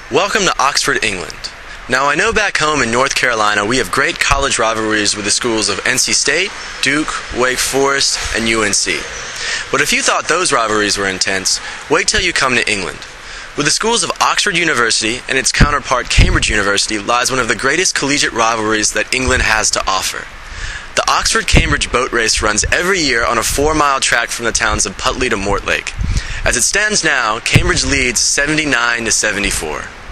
Welcome to Oxford, England. Now I know back home in North Carolina we have great college rivalries with the schools of NC State, Duke, Wake Forest, and UNC. But if you thought those rivalries were intense, wait till you come to England. With the schools of Oxford University and its counterpart Cambridge University lies one of the greatest collegiate rivalries that England has to offer. The Oxford-Cambridge boat race runs every year on a 4-mile track from the towns of Putley to Mortlake. As it stands now, Cambridge leads 79-74.